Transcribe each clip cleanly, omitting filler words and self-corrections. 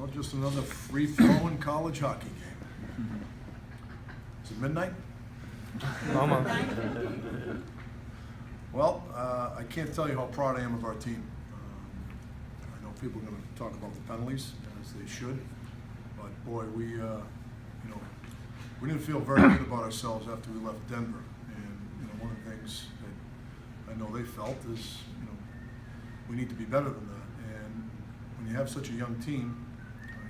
Well, just another free-flowing college hockey game. Is it midnight? Almost. Well, I can't tell you how proud I am of our team. I know people are going to talk about the penalties, as they should, but boy, we didn't feel very good about ourselves after we left Denver. And one of the things that I know they felt is, we need to be better than that. And when you have such a young team,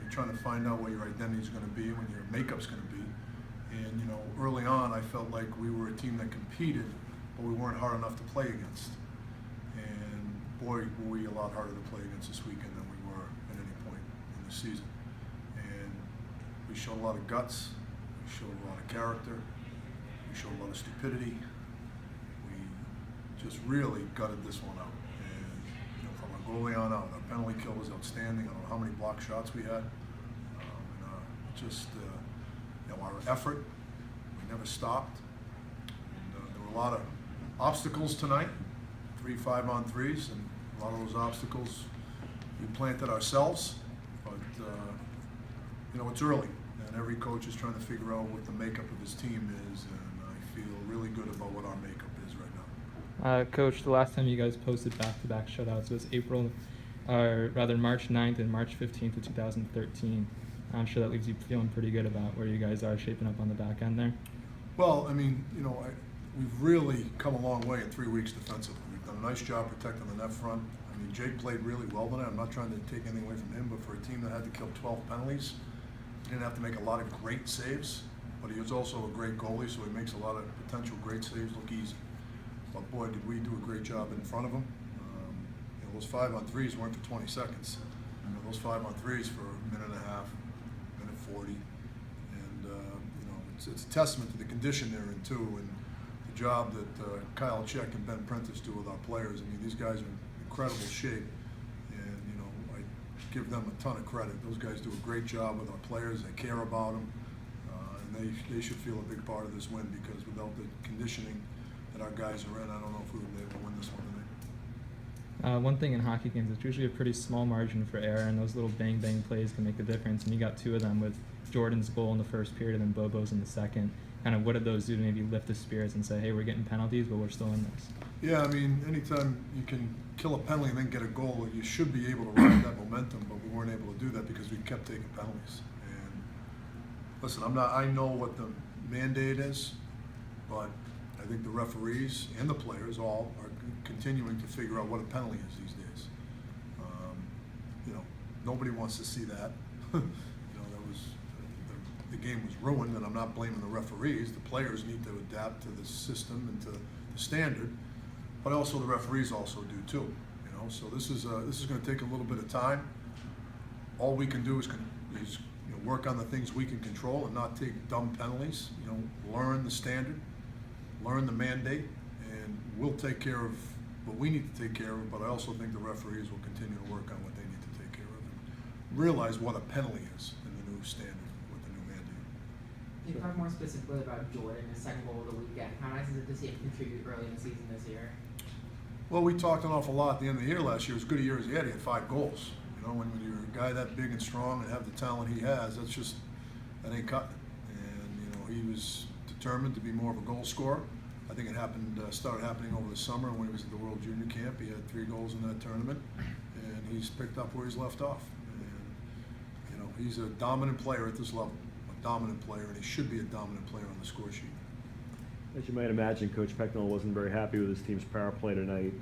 you're trying to find out what your identity is going to be, when your makeup's going to be. And early on, I felt like we were a team that competed, but we weren't hard enough to play against. And boy, were we a lot harder to play against this weekend than we were at any point in the season. And we showed a lot of guts, we showed a lot of character, we showed a lot of stupidity. We just really gutted this one out. And from our goalie on out, our penalty kill was outstanding. I don't know how many block shots we had. Our effort, we never stopped. And, there were a lot of obstacles tonight, 3 5-on-3s, and a lot of those obstacles we planted ourselves. But it's early, and every coach is trying to figure out what the makeup of his team is, and I feel really good about what our makeup is right now. Coach, the last time you guys posted back-to-back shutouts was March 9th and March 15th of 2013. I'm sure that leaves you feeling pretty good about where you guys are shaping up on the back end there. Well, we've really come a long way in 3 weeks defensively. We've done a nice job protecting the net front. Jake played really well tonight. I'm not trying to take anything away from him, but for a team that had to kill 12 penalties, he didn't have to make a lot of great saves, but he was also a great goalie, so he makes a lot of potential great saves look easy. But boy, did we do a great job in front of him. Those 5-on-3s weren't for 20 seconds. Those 5-on-3s for a minute and a half, minute 40, and it's a testament to the condition they're in too, and the job that Kyle Check and Ben Prentice do with our players. These guys are in incredible shape, and I give them a ton of credit. Those guys do a great job with our players. They care about them, and they should feel a big part of this win, because without the conditioning that our guys are in, I don't know if we would be able to win this one tonight. One thing in hockey games, it's usually a pretty small margin for error, and those little bang plays can make the difference. And you got 2 of them with Jordan's goal in the first period and then Bobo's in the second. Kind of what did those do to maybe lift the spirits and say, hey, we're getting penalties, but we're still in this? Yeah, anytime you can kill a penalty and then get a goal, you should be able to ride that momentum, but we weren't able to do that because we kept taking penalties. And listen, I know what the mandate is, but I think the referees and the players all are continuing to figure out what a penalty is these days. Nobody wants to see that. The game was ruined, and I'm not blaming the referees. The players need to adapt to the system and to the standard, but also the referees also do too. So this is going to take a little bit of time. All we can do is work on the things we can control and not take dumb penalties. Learn the standard, learn the mandate, and we'll take care of what we need to take care of. But I also think the referees will continue to work on what they need to take care of and realize what a penalty is in the new standard with the new mandate. Can you talk more specifically about Jordan, his second goal of the weekend? How nice is it to see him contribute early in the season this year? Well, we talked an awful lot at the end of the year last year. As good a year as he had 5 goals. When you're a guy that big and strong and have the talent he has, that ain't cutting. And he was determined to be more of a goal scorer. I think it started happening over the summer when he was at the World Junior Camp. He had 3 goals in that tournament, and he's picked up where he's left off. And he's a dominant player at this level, a dominant player, and he should be a dominant player on the score sheet. As you might imagine, Coach Pecknell wasn't very happy with his team's power play tonight.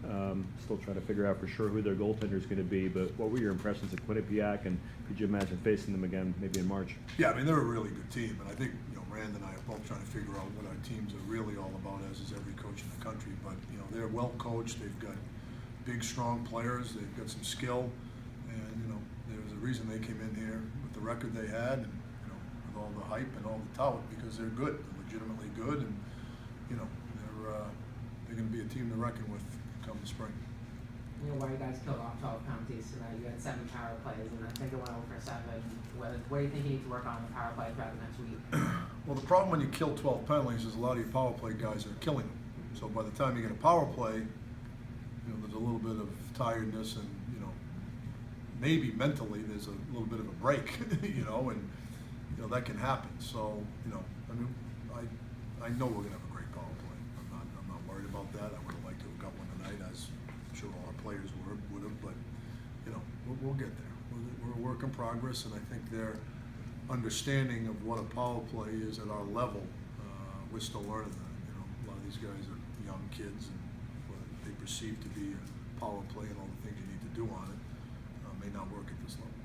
Still trying to figure out for sure who their goaltender is going to be, but what were your impressions of Quinnipiac, and could you imagine facing them again maybe in March? Yeah, they're a really good team, and I think Rand and I are both trying to figure out what our teams are really all about, as is every coach in the country. But they're well coached. They've got big, strong players. They've got some skill, and there was a reason they came in here with the record they had, and with all the hype and all the tout, because they're good, they're legitimately good, and they're going to be a team to reckon with come the spring. Why you guys killed off 12 penalties tonight? You had 7 power plays, and I think it went over 7. What do you think you need to work on the power play throughout the next week? Well, the problem when you kill 12 penalties is a lot of your power play guys are killing them. So by the time you get a power play, there's a little bit of tiredness, and maybe mentally there's a little bit of a break, you know, and you know that can happen. So you know, I mean, I know we're gonna have a great power play. I'm not worried about that. I would have liked to have got one tonight, as I'm sure all our players would have, but you know, we'll get there. We're a work in progress, and I think their understanding of what a power play is at our level, we're still learning that. You know, a lot of these guys are young kids, and what they perceive to be a power play and all the things you need to do on it may not work at this level.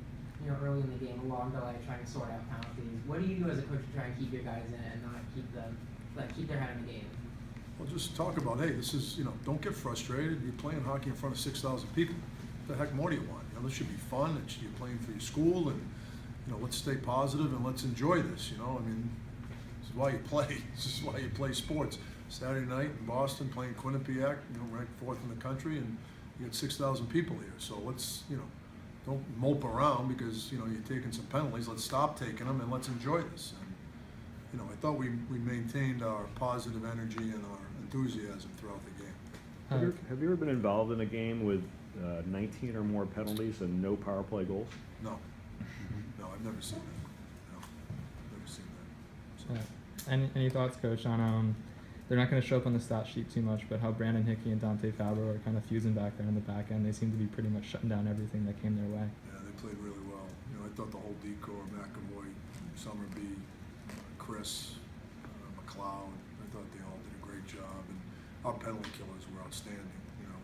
You know, early in the game, a long delay, trying to sort out penalties. What do you do as a coach to try and keep your guys in it and not keep them, like, keep their head in the game? Well, just talk about, hey, this is, you know, don't get frustrated. You're playing hockey in front of 6,000 people. What the heck more do you want? You know, this should be fun. You're playing for your school, and you know, let's stay positive and let's enjoy this. You know, I mean, this is why you play. This is why you play sports. Saturday night in Boston, playing Quinnipiac, you know, ranked 4th in the country, and you got 6,000 people here. So let's, you know, don't mope around because you know you're taking some penalties. Let's stop taking them and let's enjoy this. And you know, I thought we maintained our positive energy and our enthusiasm throughout the game. Have you ever been involved in a game with 19 or more penalties and no power play goals? No, no, I've never seen that. No, never seen that. So. Any thoughts, Coach, on they're not going to show up on the stat sheet too much, but how Brandon Hickey and Dante Fabro are kind of fusing back there in the back end. They seem to be pretty much shutting down everything that came their way. Yeah, they played really well. You know, I thought the whole decor, McAvoy, Summerby, Chris, McLeod, I thought they all did a great job, and our penalty killers were outstanding. You know,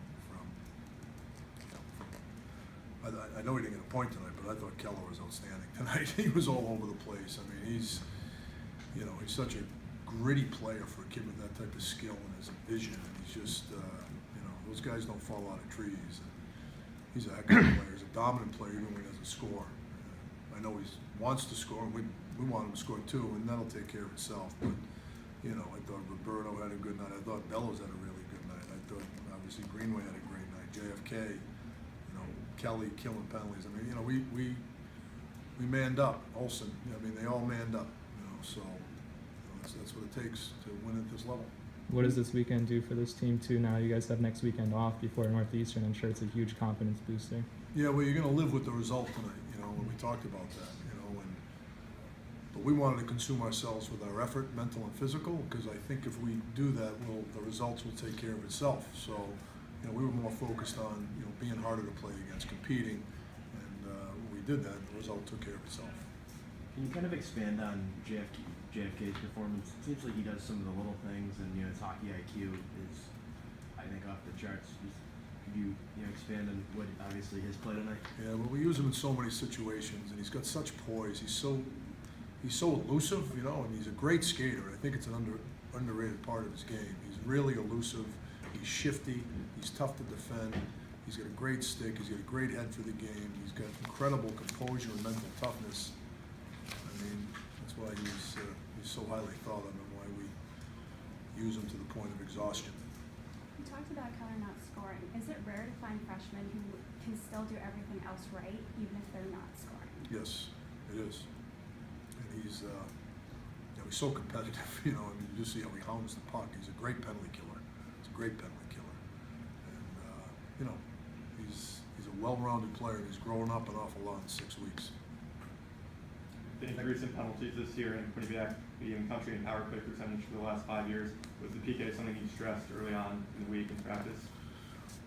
I know he didn't get a point tonight, but I thought Keller was outstanding tonight. He was all over the place. I mean, he's such a gritty player for a kid with that type of skill and his vision. And he's just, you know, those guys don't fall out of trees. And he's a heck of a player. He's a dominant player even when he doesn't score. I know he wants to score, and we want him to score too, and that'll take care of itself. But you know, I thought Roberto had a good night. I thought Bellows had a really good night. I thought obviously Greenway had a great night. JFK, you know, Kelly killing penalties. I mean, you know, we manned up. Olsen, I mean, they all manned up. You know, so you know, that's what it takes to win at this level. What does this weekend do for this team too? Now you guys have next weekend off before Northeastern. I'm sure it's a huge confidence booster. Yeah, well, you're going to live with the result tonight. You know, when we talked about that. You know, but we wanted to consume ourselves with our effort, mental and physical, because I think if we do that, the results will take care of itself. So, you know, we were more focused on, you know, being harder to play against, competing, and when we did that, the result took care of itself. Can you kind of expand on JFK's performance? It seems like he does some of the little things, and you know, his hockey IQ is, I think, off the charts. Could you expand on what obviously his play tonight? Yeah, well, we use him in so many situations, and he's got such poise. He's so elusive, you know, and he's a great skater. I think it's an underrated part of his game. He's really elusive. He's shifty. He's tough to defend. He's got a great stick. He's got a great head for the game. He's got incredible composure and mental toughness. I mean, that's why he's so highly thought of, and why we use him to the point of exhaustion. You talked about Keller not scoring. Is it rare to find freshmen who can still do everything else right, even if they're not scoring? Yes, it is. And he's, you know, he's so competitive. You know, I mean, you just see how he hounds the puck. He's a great penalty killer. He's a great penalty killer. And you know, he's a well-rounded player. And he's grown up an awful lot in 6 weeks. The recent penalties this year in Quinnipiac, leading country in power play percentage for the last 5 years. Was the PK something you stressed early on in the week in practice?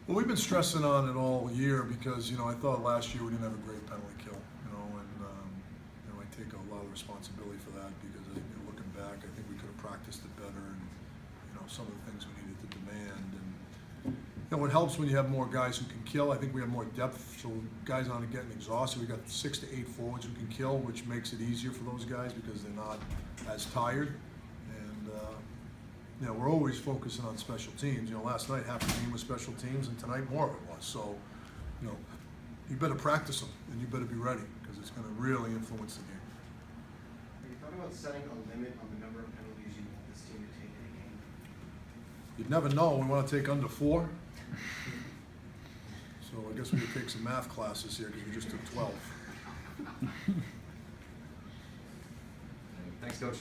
Well, we've been stressing on it all year because, you know, I thought last year we didn't have a great penalty kill, you know, and you know, I take a lot of responsibility for that because, you know, looking back, I think we could have practiced it better, and you know, some of the things we needed to demand. And you know, it helps when you have more guys who can kill. I think we have more depth, so guys aren't getting exhausted. We got 6 to 8 forwards who can kill, which makes it easier for those guys because they're not as tired. And you know, we're always focusing on special teams. You know, last night half the team was special teams, and tonight more of it was. So, you know, you better practice them, and you better be ready because it's going to really influence the game. Are you talking about setting a limit on the number of penalties you want this team to take in a game? You'd never know. We want to take under 4. So I guess we could take some math classes here because we just took 12. Thanks, Coach.